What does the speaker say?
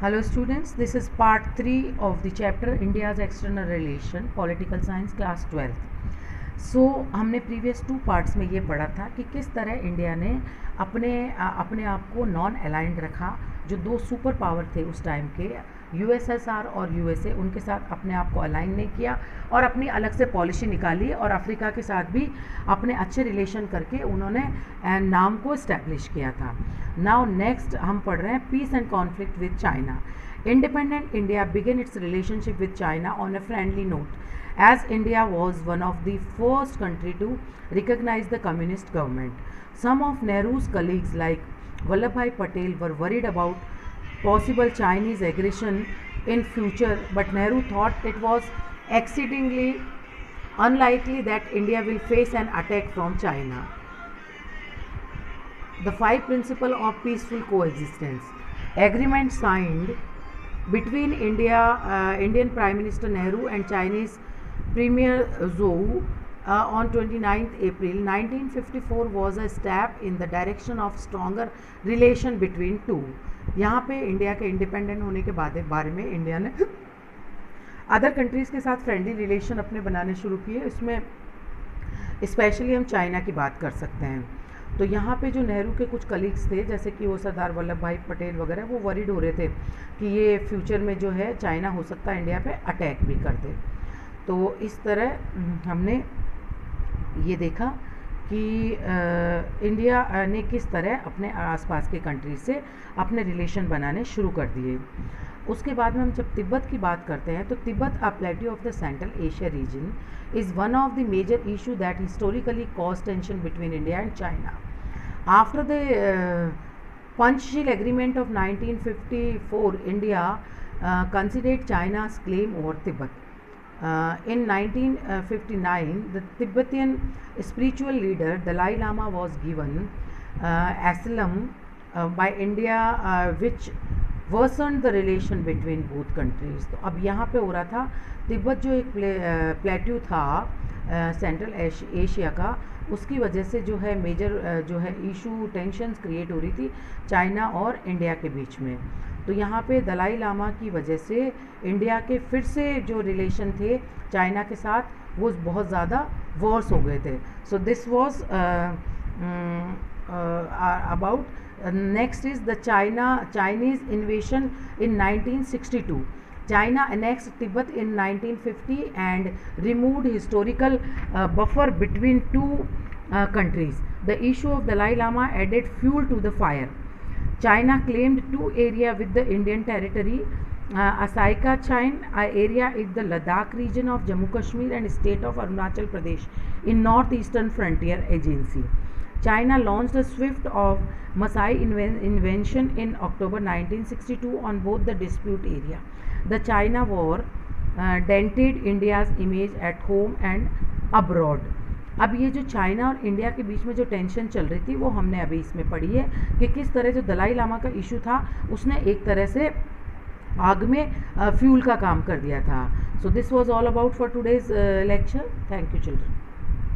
Hello students, this is part 3 of the chapter India's External Relation, Political Science, class 12th. हमने previous 2 parts में ये पढ़ा था कि किस तरह इंडिया ने अपने आप को नॉन अलाइंड रखा। जो दो सुपर पावर थे उस टाइम के, यूएसएसआर और यूएसए, उनके साथ अपने आप को अलाइन नहीं किया और अपनी अलग से पॉलिसी निकाली, और अफ्रीका के साथ भी अपने अच्छे रिलेशन करके उन्होंने नाम को इस्टेब्लिश किया था। नाउ नेक्स्ट हम पढ़ रहे हैं peace and conflict with China. Independent India began its relationship with China on a friendly note, as India was one of the first country to recognize the communist government. Some of Nehru's colleagues like Vallabhbhai Patel were worried about possible Chinese aggression in future, but Nehru thought it was exceedingly unlikely that India will face an attack from China. The 5 principles of peaceful coexistence. Agreement signed between Indian Prime Minister Nehru and Chinese Premier Zhou on 29th April 1954 was a step in the direction of stronger relation between two. यहाँ पे India के independent होने के बारे में India ने other countries के साथ फ्रेंडली रिलेशन अपने बनाने शुरू किए। इसमें स्पेशली हम चाइना की बात कर सकते हैं। तो यहाँ पे जो नेहरू के कुछ कलीग्स थे, जैसे कि वो सरदार वल्लभ भाई पटेल वगैरह, वो वरीड हो रहे थे कि ये फ्यूचर में जो है चाइना हो सकता है इंडिया पे अटैक भी कर दे। तो इस तरह हमने ये देखा कि इंडिया ने किस तरह अपने आसपास के कंट्री से अपने रिलेशन बनाने शुरू कर दिए। उसके बाद में हम जब तिब्बत की बात करते हैं तो Tibet, a plateau of the central Asia region, is one of the major issue that historically caused tension between India and China. After the Panchshil Agreement of 1954, India considered China's claim over Tibet. In 1959, the Tibetan spiritual leader Dalai Lama was given asylum by India, which worsened the relation between both countries. तो अब यहाँ पे हो रहा था, तिब्बत जो एक plateau था सेंट्रल एशिया का, उसकी वजह से जो है मेजर जो है इशू, टेंशन्स क्रिएट हो रही थी चाइना और इंडिया के बीच में। तो यहाँ पे दलाई लामा की वजह से इंडिया के फिर से जो रिलेशन थे चाइना के साथ वो बहुत ज़्यादा वर्स हो गए थे। So this was about next is the Chinese invasion in 1962. China annexed Tibet in 1950 and removed historical buffer between two countries. The issue of Dalai Lama added fuel to the fire. China claimed two areas with the Indian territory. Asaika Chain area is the Ladakh region of Jammu Kashmir and state of Arunachal Pradesh in northeastern frontier agency. China launched a swift of Maasai invasion in October 1962 on both the dispute area. The China war dented India's image at home and abroad. अब ये जो China और India के बीच में जो tension चल रही थी वो हमने अभी इसमें पढ़ी है कि किस तरह जो दलाई लामा का इशू था उसने एक तरह से आग में फ्यूल का काम कर दिया था। So this was all about for today's lecture. Thank you children.